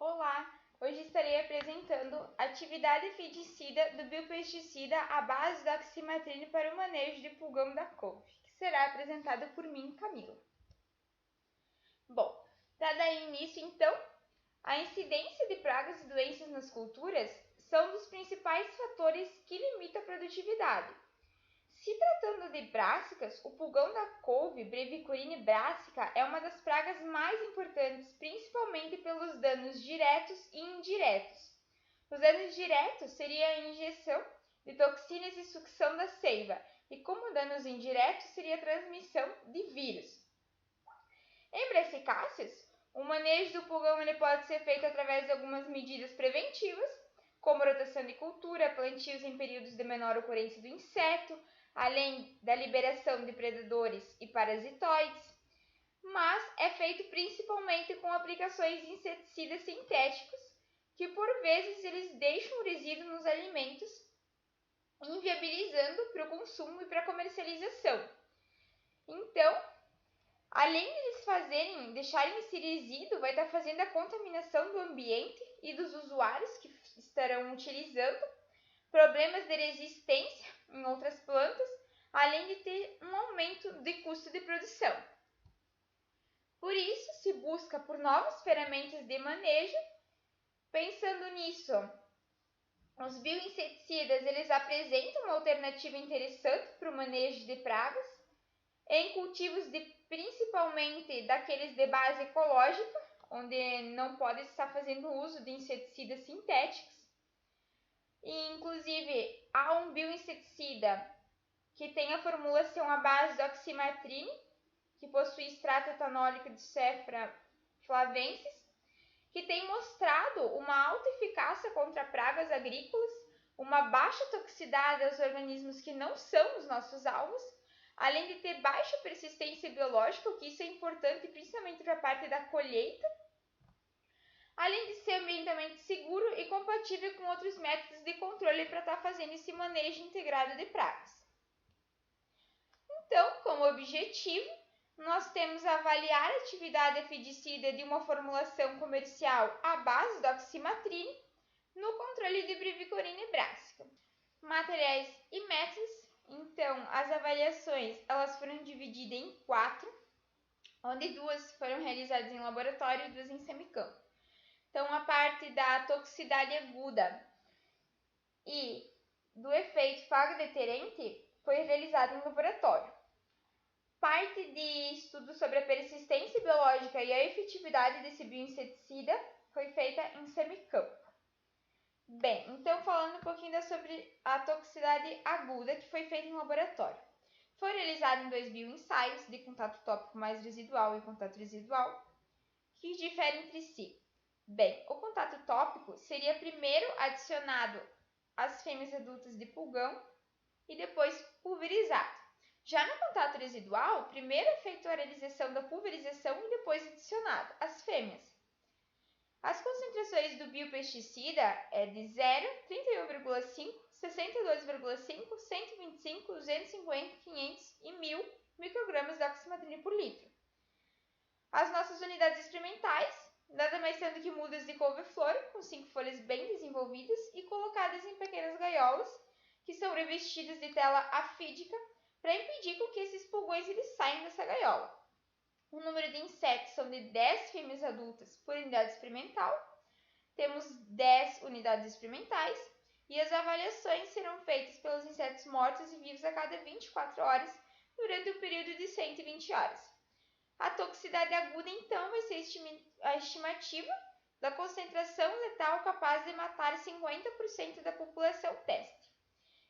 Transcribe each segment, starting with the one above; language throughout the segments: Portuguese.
Olá! Hoje estarei apresentando a atividade fungicida do biopesticida à base da oximatrine para o manejo de pulgão da couve, que será apresentada por mim, Camila. Bom, para dar início então, a incidência de pragas e doenças nas culturas são um dos principais fatores que limita a produtividade. Se tratando de brássicas, o pulgão da couve, Brevicorine brassica, é uma das pragas mais importantes, principalmente pelos danos diretos e indiretos. Os danos diretos seria a injeção de toxinas e sucção da seiva, e como danos indiretos seria a transmissão de vírus. Em brassicáceas, o manejo do pulgão ele pode ser feito através de algumas medidas preventivas, como rotação de cultura, plantios em períodos de menor ocorrência do inseto, além da liberação de predadores e parasitoides, mas é feito principalmente com aplicações de inseticidas sintéticos, que por vezes eles deixam o resíduo nos alimentos, inviabilizando para o consumo e para a comercialização. Então, além de eles deixarem esse resíduo, vai estar fazendo a contaminação do ambiente e dos usuários que estarão utilizando, problemas de resistência em outras plantas, além de ter um aumento de custo de produção. Por isso, se busca por novas ferramentas de manejo. Pensando nisso, os bioinseticidas eles apresentam uma alternativa interessante para o manejo de pragas, em cultivos principalmente daqueles de base ecológica, onde não pode estar fazendo uso de inseticidas sintéticos. E, inclusive, há um bioinseticida que tem a formulação à base de oximatrine, que possui extrato etanólico de Cephra flavensis, que tem mostrado uma alta eficácia contra pragas agrícolas, uma baixa toxicidade aos organismos que não são os nossos alvos, além de ter baixa persistência biológica, o que isso é importante principalmente para a parte da colheita, além de ser ambientalmente seguro e compatível com outros métodos de controle para estar fazendo esse manejo integrado de pragas. Então, como objetivo, nós temos avaliar a atividade fungicida de uma formulação comercial à base da oximatrine no controle de Brevicorine brassica. Materiais e métodos. Então, as avaliações elas foram divididas em 4, onde 2 foram realizadas em laboratório e 2 em semicampo. Então, a parte da toxicidade aguda e do efeito fagodeterente foi realizada em laboratório. Parte de estudo sobre a persistência biológica e a efetividade desse bioinseticida foi feita em semicampo. Bem, então falando um pouquinho sobre a toxicidade aguda que foi feita em laboratório. Foi realizado em 2 bioensaios de contato tópico mais residual e contato residual, que diferem entre si. Bem, o contato tópico seria primeiro adicionado às fêmeas adultas de pulgão e depois pulverizado. Já no contato residual, primeiro é feita a realização da pulverização e depois adicionado às fêmeas. As concentrações do biopesticida é de 0, 31,5, 62,5, 125, 250, 500 e 1000 microgramas de oximatrine por litro. As nossas unidades experimentais nada mais são do que mudas de couve-flor com 5 folhas bem desenvolvidas e colocadas em pequenas gaiolas que são revestidas de tela afídica para impedir que esses pulgões eles saiam dessa gaiola. O número de insetos são de 10 fêmeas adultas por unidade experimental. Temos 10 unidades experimentais e as avaliações serão feitas pelos insetos mortos e vivos a cada 24 horas durante o período de 120 horas. A toxicidade aguda, então, vai ser a estimativa da concentração letal capaz de matar 50% da população teste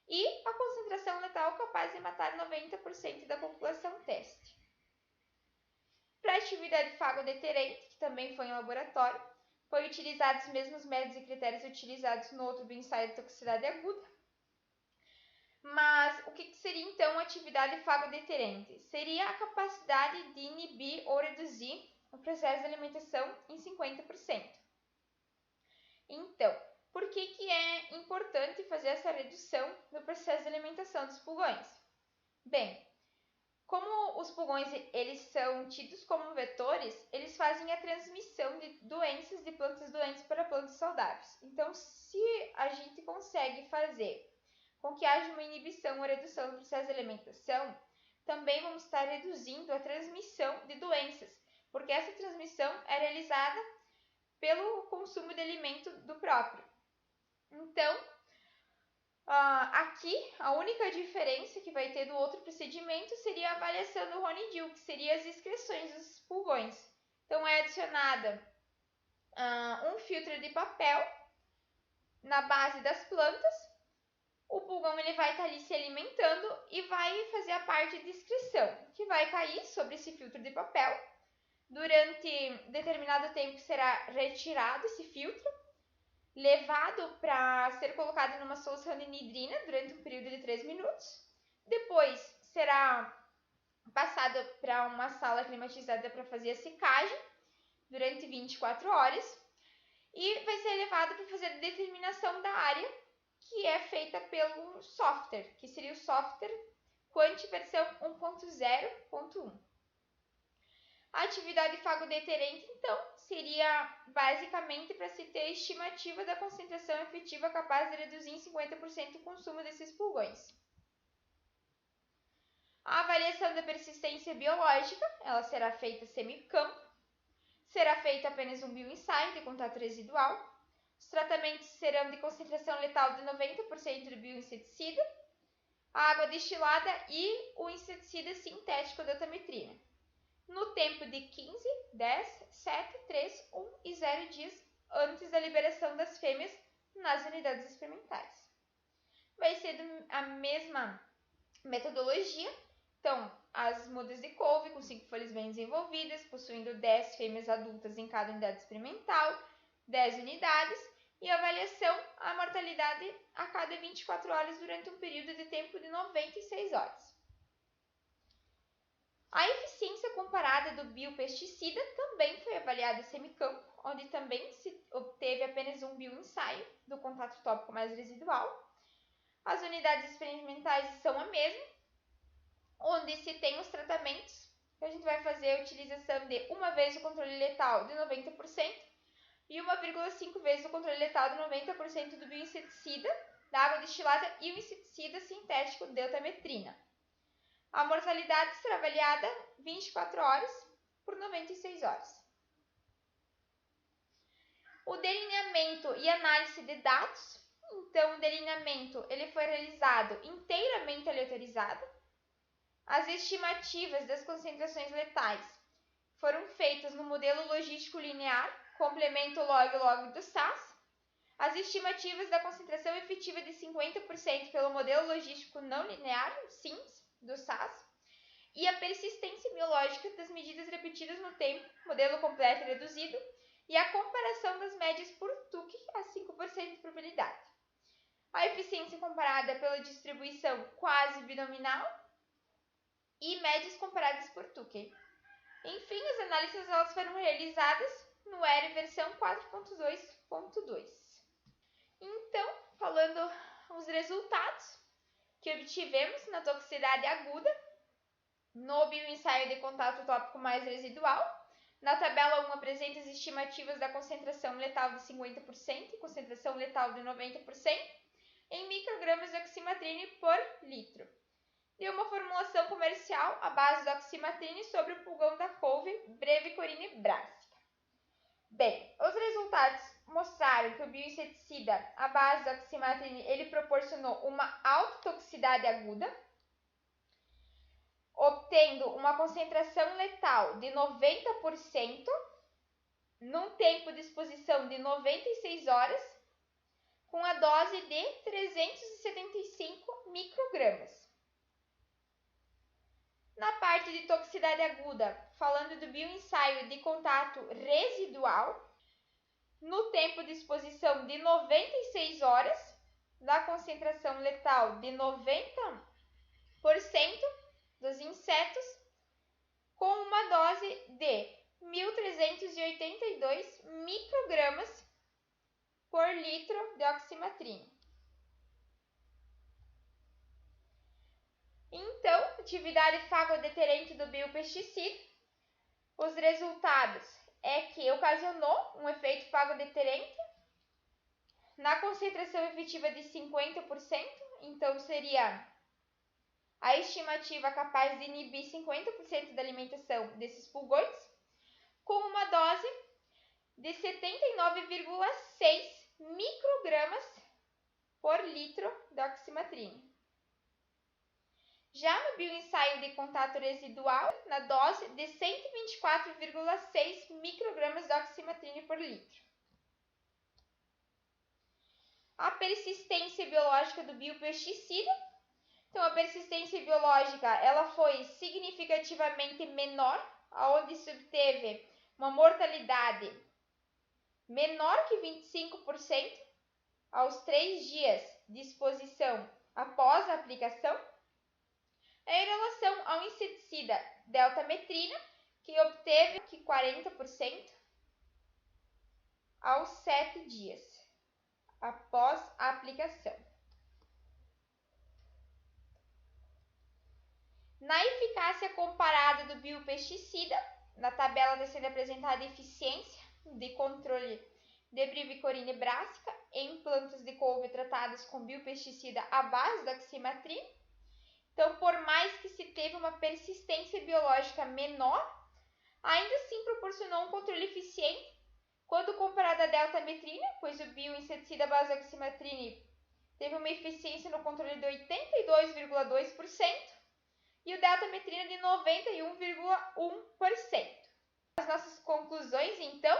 e a concentração letal capaz de matar 90% da população teste. Para a atividade fagodeterente, que também foi em laboratório, foi utilizados os mesmos métodos e critérios utilizados no outro ensaio de toxicidade aguda. Mas o que seria então a atividade fagodeterente? Seria a capacidade de inibir ou reduzir o processo de alimentação em 50%. Então, por que é importante fazer essa redução do processo de alimentação dos pulgões? Bem, Como os pulgões eles são tidos como vetores, eles fazem a transmissão de doenças de plantas doentes para plantas saudáveis. Então, se a gente consegue fazer com que haja uma inibição ou redução do processo de alimentação, também vamos estar reduzindo a transmissão de doenças, porque essa transmissão é realizada pelo consumo de alimento do próprio. Então, aqui, a única diferença que vai ter do outro procedimento seria a avaliação do Honeydew, que seria as excreções dos pulgões. Então, é adicionada um filtro de papel na base das plantas. O pulgão ele vai estar ali se alimentando e vai fazer a parte de excreção, que vai cair sobre esse filtro de papel. Durante determinado tempo será retirado esse filtro, levado para ser colocado numa solução de nidrina durante um período de 3 minutos. Depois será passado para uma sala climatizada para fazer a secagem durante 24 horas e vai ser levado para fazer a determinação da área, que é feita pelo software, que seria o software Quant versão 1.0.1. A atividade fagodeterente, então, seria basicamente para se ter a estimativa da concentração efetiva capaz de reduzir em 50% o consumo desses pulgões. A avaliação da persistência biológica, ela será feita semicampo, será feito apenas um bioensaio de contato residual. Os tratamentos serão de concentração letal de 90% do bioinseticida, a água destilada e o inseticida sintético da tametrina, no tempo de 15, 10, 7, 3, 1 e 0 dias antes da liberação das fêmeas nas unidades experimentais. Vai ser a mesma metodologia. Então, as mudas de couve com 5 folhas bem desenvolvidas, possuindo 10 fêmeas adultas em cada unidade experimental, 10 unidades, e avaliação a mortalidade a cada 24 horas durante um período de tempo de 96 horas. A eficiência comparada do biopesticida também foi avaliada em semicampo, onde também se obteve apenas um bioensaio do contato tópico mais residual. As unidades experimentais são a mesma, onde se tem os tratamentos, que a gente vai fazer a utilização de uma vez o controle letal de 90% e 1,5 vezes o controle letal de 90% do bioinseticida, da água destilada e o inseticida sintético deltametrina. A mortalidade será avaliada 24 horas por 96 horas. O delineamento e análise de dados. Então, o delineamento ele foi realizado inteiramente aleatorizado. As estimativas das concentrações letais foram feitas no modelo logístico linear, complemento log-log do SAS. As estimativas da concentração efetiva de 50% pelo modelo logístico não linear, SIMS, do SAS. E a persistência biológica das medidas repetidas no tempo, modelo completo e reduzido, e a comparação das médias por Tukey a 5% de probabilidade. A eficiência comparada pela distribuição quase binominal e médias comparadas por Tukey. Enfim, as análises elas foram realizadas no ERE versão 4.2.2. Então, falando os resultados que obtivemos na toxicidade aguda, no bioensaio de contato tópico mais residual, na tabela 1 apresenta as estimativas da concentração letal de 50% e concentração letal de 90% em microgramas de oximatrine por litro. E uma formulação comercial à base da oximatrine sobre o pulgão da couve Brevicorine brassica. Bem, os resultados mostraram que o bioinseticida à base da oximatrine ele proporcionou uma alta toxicidade aguda, obtendo uma concentração letal de 90%, num tempo de exposição de 96 horas, com a dose de 375 microgramas. Na parte de toxicidade aguda, falando do bioensaio de contato residual, no tempo de exposição de 96 horas, da concentração letal de 90% dos insetos, com uma dose de 1.382 microgramas por litro de oximatrine. Então, atividade fagodeterente do biopesticida, os resultados é que ocasionou um efeito fagodeterente na concentração efetiva de 50%, então seria a estimativa capaz de inibir 50% da alimentação desses pulgões, com uma dose de 79,6 microgramas por litro de oximatrina. Já no bioensaio de contato residual, na dose de 124,6 microgramas de oximatrina por litro. A persistência biológica do biopesticida. Então, a persistência biológica ela foi significativamente menor, onde se obteve uma mortalidade menor que 25% aos 3 dias de exposição após a aplicação, em relação ao inseticida deltametrina, que obteve 40% aos 7 dias após a aplicação. Na eficácia comparada do biopesticida, na tabela está sendo apresentada a eficiência de controle de Brivicorina brássica em plantas de couve tratadas com biopesticida à base da oximatrina. Então, por mais que se teve uma persistência biológica menor, ainda assim proporcionou um controle eficiente quando comparado à deltametrina, pois o bioinseticida à base da oximatrina teve uma eficiência no controle de 82,2%, e o deltametrina de 91,1%. As nossas conclusões, então,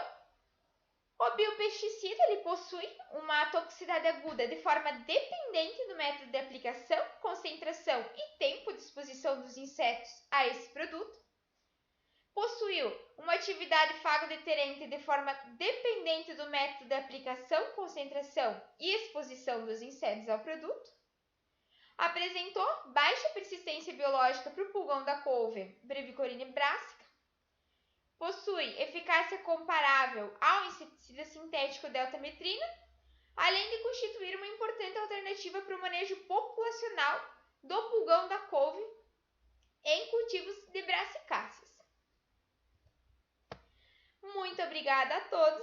o biopesticida ele possui uma toxicidade aguda de forma dependente do método de aplicação, concentração e tempo de exposição dos insetos a esse produto. Possuiu uma atividade fagodeterente de forma dependente do método de aplicação, concentração e exposição dos insetos ao produto. Apresentou baixa persistência biológica para o pulgão da couve Brevicorina brássica. Possui eficácia comparável ao inseticida sintético deltametrina, além de constituir uma importante alternativa para o manejo populacional do pulgão da couve em cultivos de brassicáceas. Muito obrigada a todos.